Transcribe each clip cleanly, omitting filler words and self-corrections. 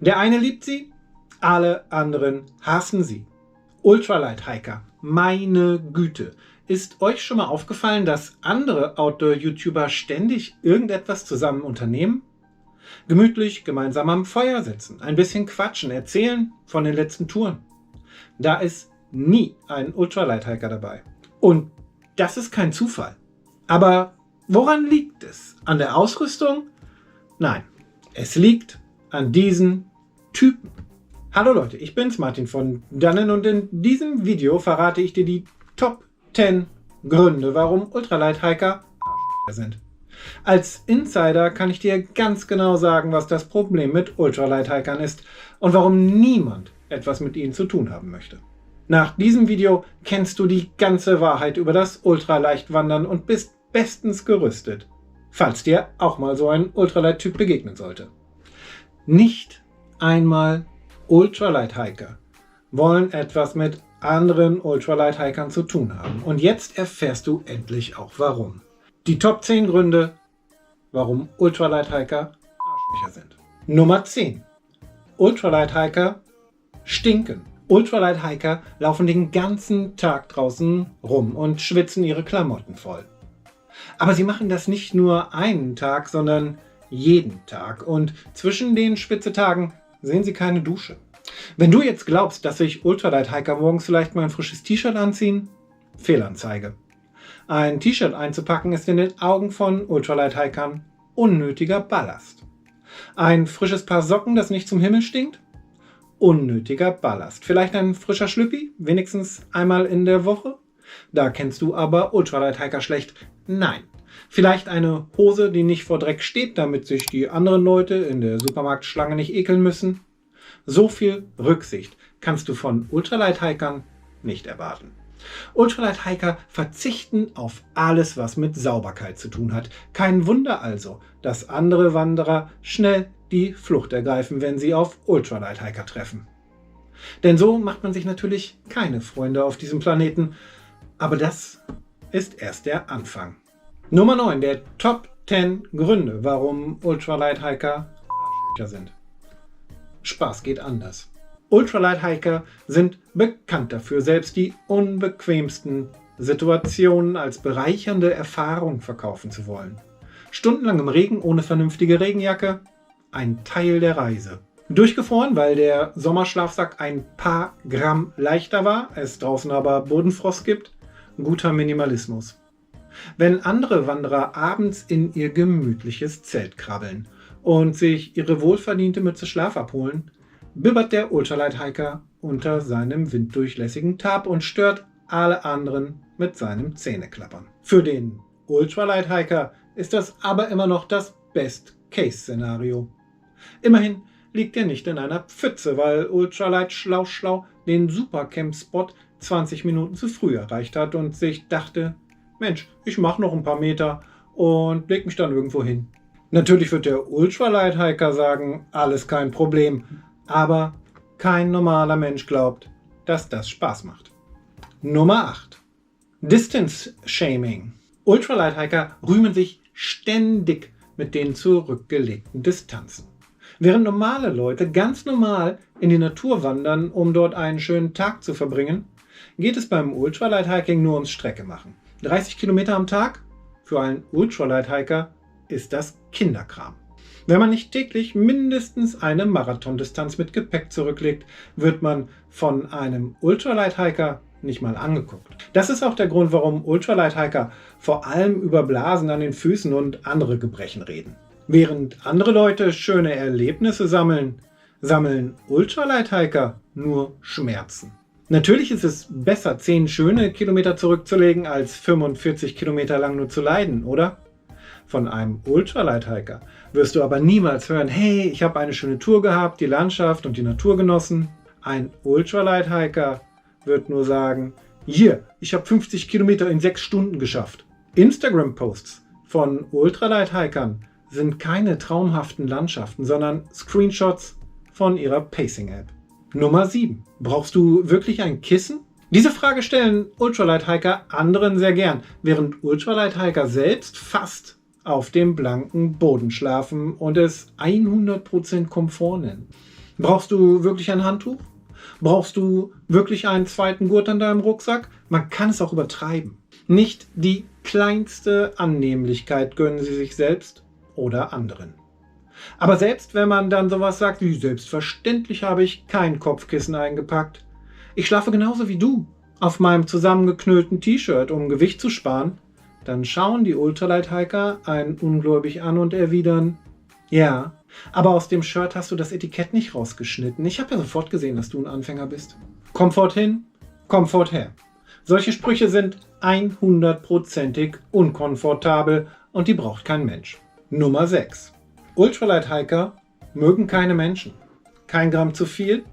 Der eine liebt sie, alle anderen hassen sie. Ultralight-Hiker, meine Güte. Ist euch schon mal aufgefallen, dass andere Outdoor-YouTuber ständig irgendetwas zusammen unternehmen? Gemütlich gemeinsam am Feuer sitzen, ein bisschen quatschen, erzählen von den letzten Touren. Da ist nie ein Ultralight-Hiker dabei. Und das ist kein Zufall. Aber woran liegt es? An der Ausrüstung? Nein, es liegt an diesen Typen. Hallo Leute, ich bin's, Martin von Dannen, und in diesem Video verrate ich dir die Top 10 Gründe, warum Ultralight-Hiker sind. Als Insider kann ich dir ganz genau sagen, was das Problem mit Ultralight-Hikern ist und warum niemand etwas mit ihnen zu tun haben möchte. Nach diesem Video kennst du die ganze Wahrheit über das Ultraleichtwandern und bist bestens gerüstet, falls dir auch mal so ein Ultralight-Typ begegnen sollte. Nicht einmal Ultralight-Hiker wollen etwas mit anderen Ultralight-Hikern zu tun haben. Und jetzt erfährst du endlich auch warum. Die Top 10 Gründe, warum Ultralight-Hiker Arschlöcher sind. Nummer 10. Ultralight-Hiker stinken. Ultralight-Hiker laufen den ganzen Tag draußen rum und schwitzen ihre Klamotten voll. Aber sie machen das nicht nur einen Tag, sondern jeden Tag. Und zwischen den Schwitzetagen sehen sie keine Dusche. Wenn du jetzt glaubst, dass sich Ultralight-Hiker morgens vielleicht mal ein frisches T-Shirt anziehen, Fehlanzeige. Ein T-Shirt einzupacken ist in den Augen von Ultralight-Hikern unnötiger Ballast. Ein frisches Paar Socken, das nicht zum Himmel stinkt? Unnötiger Ballast. Vielleicht ein frischer Schlüppi, wenigstens einmal in der Woche? Da kennst du aber Ultralight-Hiker schlecht. Nein. Vielleicht eine Hose, die nicht vor Dreck steht, damit sich die anderen Leute in der Supermarktschlange nicht ekeln müssen? So viel Rücksicht kannst du von Ultralight-Hikern nicht erwarten. Ultralight-Hiker verzichten auf alles, was mit Sauberkeit zu tun hat. Kein Wunder also, dass andere Wanderer schnell die Flucht ergreifen, wenn sie auf Ultralight-Hiker treffen. Denn so macht man sich natürlich keine Freunde auf diesem Planeten. Aber das ist erst der Anfang. Nummer 9, der Top 10 Gründe, warum Ultralight-Hiker Arschlöcher sind. Spaß geht anders. Ultralight-Hiker sind bekannt dafür, selbst die unbequemsten Situationen als bereichernde Erfahrung verkaufen zu wollen. Stundenlang im Regen ohne vernünftige Regenjacke? Ein Teil der Reise. Durchgefroren, weil der Sommerschlafsack ein paar Gramm leichter war, es draußen aber Bodenfrost gibt? Guter Minimalismus. Wenn andere Wanderer abends in ihr gemütliches Zelt krabbeln und sich ihre wohlverdiente Mütze Schlaf abholen, bibbert der Ultralight-Hiker unter seinem winddurchlässigen Tarp und stört alle anderen mit seinem Zähneklappern. Für den Ultralight-Hiker ist das aber immer noch das Best-Case-Szenario. Immerhin liegt er nicht in einer Pfütze, weil Ultralight schlau den Supercamp-Spot 20 Minuten zu früh erreicht hat und sich dachte, Mensch, ich mache noch ein paar Meter und leg mich dann irgendwo hin. Natürlich wird der Ultralight-Hiker sagen, alles kein Problem, aber kein normaler Mensch glaubt, dass das Spaß macht. Nummer 8. Distance Shaming. Ultralight-Hiker rühmen sich ständig mit den zurückgelegten Distanzen. Während normale Leute ganz normal in die Natur wandern, um dort einen schönen Tag zu verbringen, geht es beim Ultralight-Hiking nur ums Strecke machen. 30 Kilometer am Tag? Für einen Ultralight-Hiker ist das Kinderkram. Wenn man nicht täglich mindestens eine Marathondistanz mit Gepäck zurücklegt, wird man von einem Ultralight-Hiker nicht mal angeguckt. Das ist auch der Grund, warum Ultralight-Hiker vor allem über Blasen an den Füßen und andere Gebrechen reden. Während andere Leute schöne Erlebnisse sammeln Ultralight-Hiker nur Schmerzen. Natürlich ist es besser, 10 schöne Kilometer zurückzulegen, als 45 Kilometer lang nur zu leiden, oder? Von einem Ultralight-Hiker wirst du aber niemals hören, hey, ich habe eine schöne Tour gehabt, die Landschaft und die Natur genossen. Ein Ultralight-Hiker wird nur sagen, hier, ich habe 50 Kilometer in 6 Stunden geschafft. Instagram-Posts von Ultralight-Hikern sind keine traumhaften Landschaften, sondern Screenshots von ihrer Pacing-App. Nummer 7. Brauchst du wirklich ein Kissen? Diese Frage stellen Ultralight-Hiker anderen sehr gern, während Ultralight-Hiker selbst fast auf dem blanken Boden schlafen und es 100% Komfort nennen. Brauchst du wirklich ein Handtuch? Brauchst du wirklich einen zweiten Gurt an deinem Rucksack? Man kann es auch übertreiben. Nicht die kleinste Annehmlichkeit gönnen sie sich selbst oder anderen. Aber selbst wenn man dann sowas sagt wie selbstverständlich habe ich kein Kopfkissen eingepackt. Ich schlafe genauso wie du auf meinem zusammengeknüllten T-Shirt, um Gewicht zu sparen, dann schauen die Ultralight-Hiker einen ungläubig an und erwidern: Ja, aber aus dem Shirt hast du das Etikett nicht rausgeschnitten. Ich habe ja sofort gesehen, dass du ein Anfänger bist. Komfort hin, Komfort her. Solche Sprüche sind 100%ig unkomfortabel und die braucht kein Mensch. Nummer 6. Ultralight-Hiker mögen keine Menschen. Kein Gramm zu viel,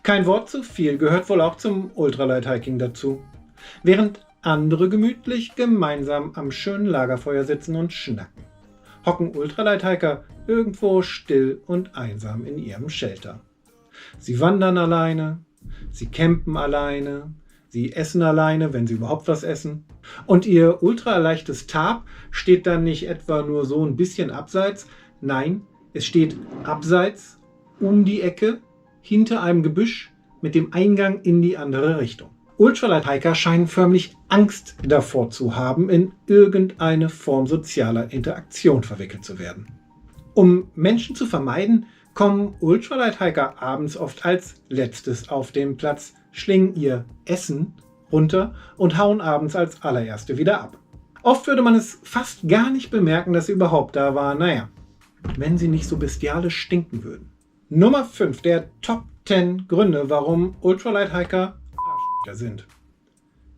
kein Wort zu viel gehört wohl auch zum Ultralight-Hiking dazu. Während andere gemütlich gemeinsam am schönen Lagerfeuer sitzen und schnacken, hocken Ultralight-Hiker irgendwo still und einsam in ihrem Shelter. Sie wandern alleine, sie campen alleine, sie essen alleine, wenn sie überhaupt was essen. Und ihr ultraleichtes Tarp steht dann nicht etwa nur so ein bisschen abseits, nein, es steht abseits, um die Ecke, hinter einem Gebüsch mit dem Eingang in die andere Richtung. Ultralight-Hiker scheinen förmlich Angst davor zu haben, in irgendeine Form sozialer Interaktion verwickelt zu werden. Um Menschen zu vermeiden, kommen Ultralight-Hiker abends oft als letztes auf den Platz, schlingen ihr Essen runter und hauen abends als allererste wieder ab. Oft würde man es fast gar nicht bemerken, dass sie überhaupt da waren, wenn sie nicht so bestialisch stinken würden. Nummer 5 der Top 10 Gründe, warum Ultralight-Hiker Arschlöcher sind.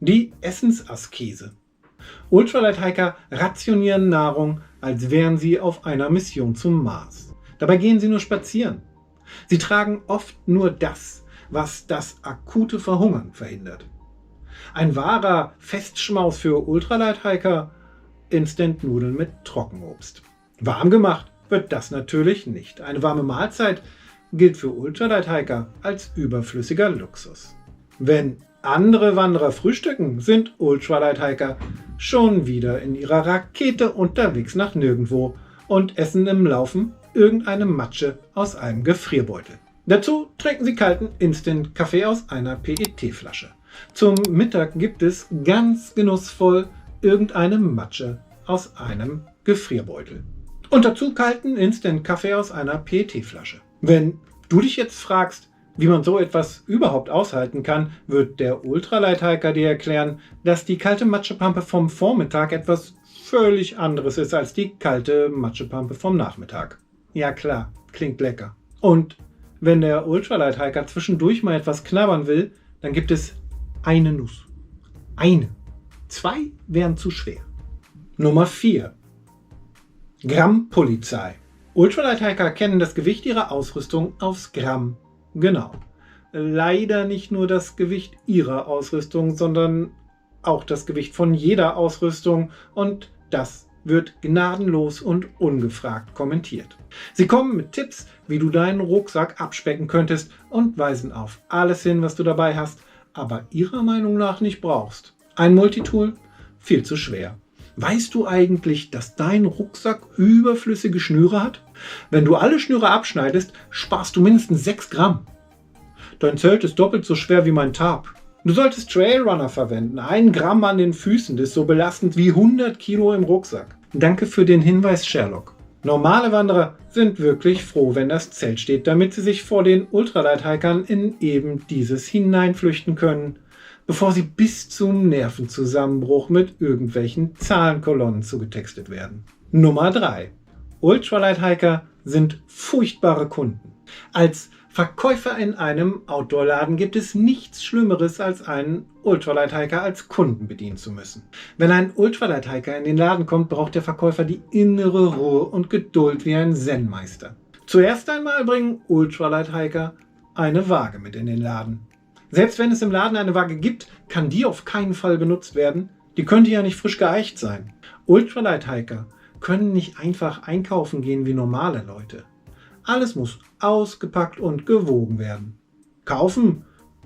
Die Essensaskese. Ultralight-Hiker rationieren Nahrung, als wären sie auf einer Mission zum Mars. Dabei gehen sie nur spazieren. Sie tragen oft nur das, was das akute Verhungern verhindert. Ein wahrer Festschmaus für Ultralight-Hiker: Instant-Nudeln mit Trockenobst. Warm gemacht wird das natürlich nicht. Eine warme Mahlzeit gilt für Ultralight-Hiker als überflüssiger Luxus. Wenn andere Wanderer frühstücken, sind Ultralight-Hiker schon wieder in ihrer Rakete unterwegs nach nirgendwo und essen im Laufen irgendeine Matsche aus einem Gefrierbeutel. Dazu trinken sie kalten Instant-Kaffee aus einer PET-Flasche. Zum Mittag gibt es ganz genussvoll irgendeine Matsche aus einem Gefrierbeutel. Und dazu kalten Instant-Kaffee aus einer PET-Flasche. Wenn du dich jetzt fragst, wie man so etwas überhaupt aushalten kann, wird der Ultralight-Hiker dir erklären, dass die kalte Matschepampe vom Vormittag etwas völlig anderes ist als die kalte Matschepampe vom Nachmittag. Ja klar, klingt lecker. Und wenn der Ultralight-Hiker zwischendurch mal etwas knabbern will, dann gibt es eine Nuss. Eine. 2 wären zu schwer. Nummer 4. Grammpolizei. Ultralight-Hiker kennen das Gewicht ihrer Ausrüstung aufs Gramm. Genau. Leider nicht nur das Gewicht ihrer Ausrüstung, sondern auch das Gewicht von jeder Ausrüstung, und das wird gnadenlos und ungefragt kommentiert. Sie kommen mit Tipps, wie du deinen Rucksack abspecken könntest, und weisen auf alles hin, was du dabei hast, aber ihrer Meinung nach nicht brauchst. Ein Multitool? Viel zu schwer. Weißt du eigentlich, dass dein Rucksack überflüssige Schnüre hat? Wenn du alle Schnüre abschneidest, sparst du mindestens 6 Gramm. Dein Zelt ist doppelt so schwer wie mein Tarp. Du solltest Trailrunner verwenden. 1 Gramm an den Füßen ist so belastend wie 100 Kilo im Rucksack. Danke für den Hinweis, Sherlock. Normale Wanderer sind wirklich froh, wenn das Zelt steht, damit sie sich vor den Ultralight-Hikern in eben dieses hineinflüchten können, bevor sie bis zum Nervenzusammenbruch mit irgendwelchen Zahlenkolonnen zugetextet werden. Nummer 3. Ultralight-Hiker sind furchtbare Kunden. Als Verkäufer in einem Outdoor-Laden gibt es nichts Schlimmeres, als einen Ultralight-Hiker als Kunden bedienen zu müssen. Wenn ein Ultralight-Hiker in den Laden kommt, braucht der Verkäufer die innere Ruhe und Geduld wie ein Zen-Meister. Zuerst einmal bringen Ultralight-Hiker eine Waage mit in den Laden. Selbst wenn es im Laden eine Waage gibt, kann die auf keinen Fall benutzt werden. Die könnte ja nicht frisch geeicht sein. Ultralight-Hiker können nicht einfach einkaufen gehen wie normale Leute. Alles muss ausgepackt und gewogen werden. Kaufen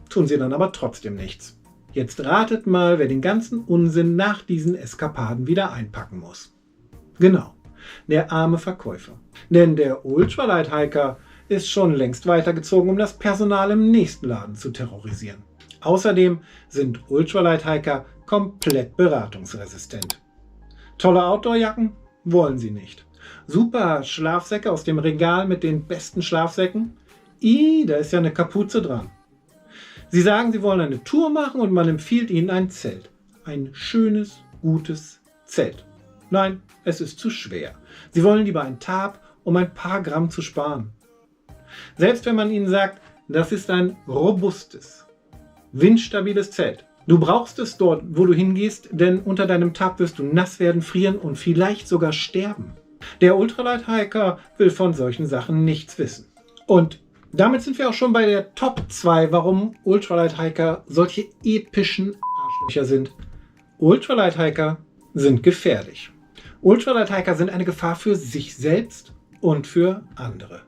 tun sie dann aber trotzdem nichts. Jetzt ratet mal, wer den ganzen Unsinn nach diesen Eskapaden wieder einpacken muss. Genau, der arme Verkäufer. Denn der Ultralight-Hiker ist schon längst weitergezogen, um das Personal im nächsten Laden zu terrorisieren. Außerdem sind Ultralight-Hiker komplett beratungsresistent. Tolle Outdoor-Jacken? Wollen sie nicht. Super Schlafsäcke aus dem Regal mit den besten Schlafsäcken? Da ist ja eine Kapuze dran. Sie sagen, sie wollen eine Tour machen und man empfiehlt ihnen ein Zelt. Ein schönes, gutes Zelt. Nein, es ist zu schwer. Sie wollen lieber ein Tarp, um ein paar Gramm zu sparen. Selbst wenn man ihnen sagt, das ist ein robustes, windstabiles Zelt. Du brauchst es dort, wo du hingehst, denn unter deinem Tarp wirst du nass werden, frieren und vielleicht sogar sterben. Der Ultralight-Hiker will von solchen Sachen nichts wissen. Und damit sind wir auch schon bei der Top 2, warum Ultralight-Hiker solche epischen Arschlöcher sind. Ultralight-Hiker sind gefährlich. Ultralight-Hiker sind eine Gefahr für sich selbst und für andere.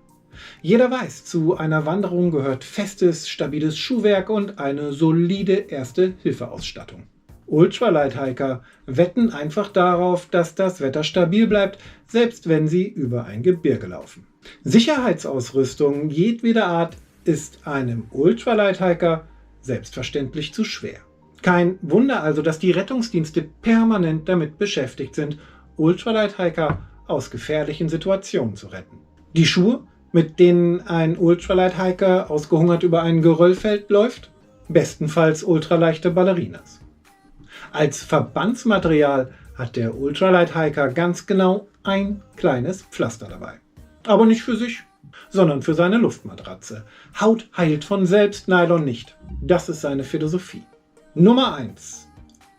Jeder weiß, zu einer Wanderung gehört festes, stabiles Schuhwerk und eine solide Erste-Hilfe-Ausstattung. Ultralight-Hiker wetten einfach darauf, dass das Wetter stabil bleibt, selbst wenn sie über ein Gebirge laufen. Sicherheitsausrüstung jedweder Art ist einem Ultralight-Hiker selbstverständlich zu schwer. Kein Wunder also, dass die Rettungsdienste permanent damit beschäftigt sind, Ultralight-Hiker aus gefährlichen Situationen zu retten. Die Schuhe, mit denen ein Ultralight-Hiker ausgehungert über ein Geröllfeld läuft? Bestenfalls ultraleichte Ballerinas. Als Verbandsmaterial hat der Ultralight-Hiker ganz genau ein kleines Pflaster dabei. Aber nicht für sich, sondern für seine Luftmatratze. Haut heilt von selbst, Nylon nicht. Das ist seine Philosophie. Nummer 1.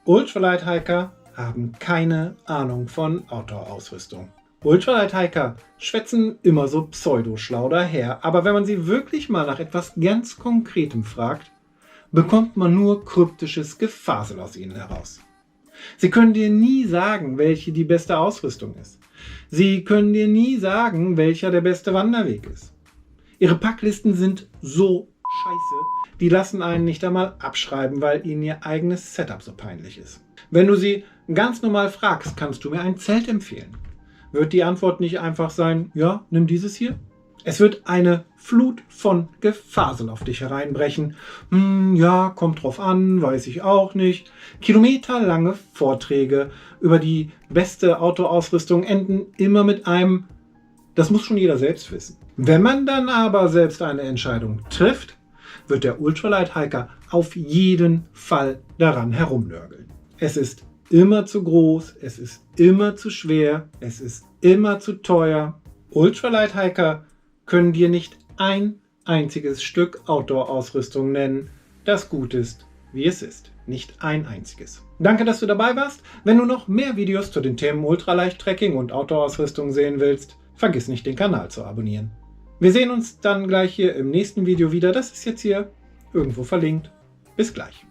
Ultralight-Hiker haben keine Ahnung von Outdoor-Ausrüstung. Ultralight-Hiker schwätzen immer so pseudoschlau daher, aber wenn man sie wirklich mal nach etwas ganz Konkretem fragt, bekommt man nur kryptisches Gefasel aus ihnen heraus. Sie können dir nie sagen, welche die beste Ausrüstung ist. Sie können dir nie sagen, welcher der beste Wanderweg ist. Ihre Packlisten sind so scheiße, die lassen einen nicht einmal abschreiben, weil ihnen ihr eigenes Setup so peinlich ist. Wenn du sie ganz normal fragst, kannst du mir ein Zelt empfehlen? Wird die Antwort nicht einfach sein, ja, nimm dieses hier? Es wird eine Flut von Gefasel auf dich hereinbrechen. Ja, kommt drauf an, weiß ich auch nicht. Kilometerlange Vorträge über die beste Outdoor-Ausrüstung enden immer mit einem, das muss schon jeder selbst wissen. Wenn man dann aber selbst eine Entscheidung trifft, wird der Ultralight-Hiker auf jeden Fall daran herumnörgeln. Es ist immer zu groß, es ist immer zu schwer, es ist immer zu teuer. Ultralight-Hiker können dir nicht ein einziges Stück Outdoor-Ausrüstung nennen, das gut ist, wie es ist. Nicht ein einziges. Danke, dass du dabei warst. Wenn du noch mehr Videos zu den Themen Ultraleicht-Trekking und Outdoor-Ausrüstung sehen willst, vergiss nicht, den Kanal zu abonnieren. Wir sehen uns dann gleich hier im nächsten Video wieder. Das ist jetzt hier irgendwo verlinkt. Bis gleich.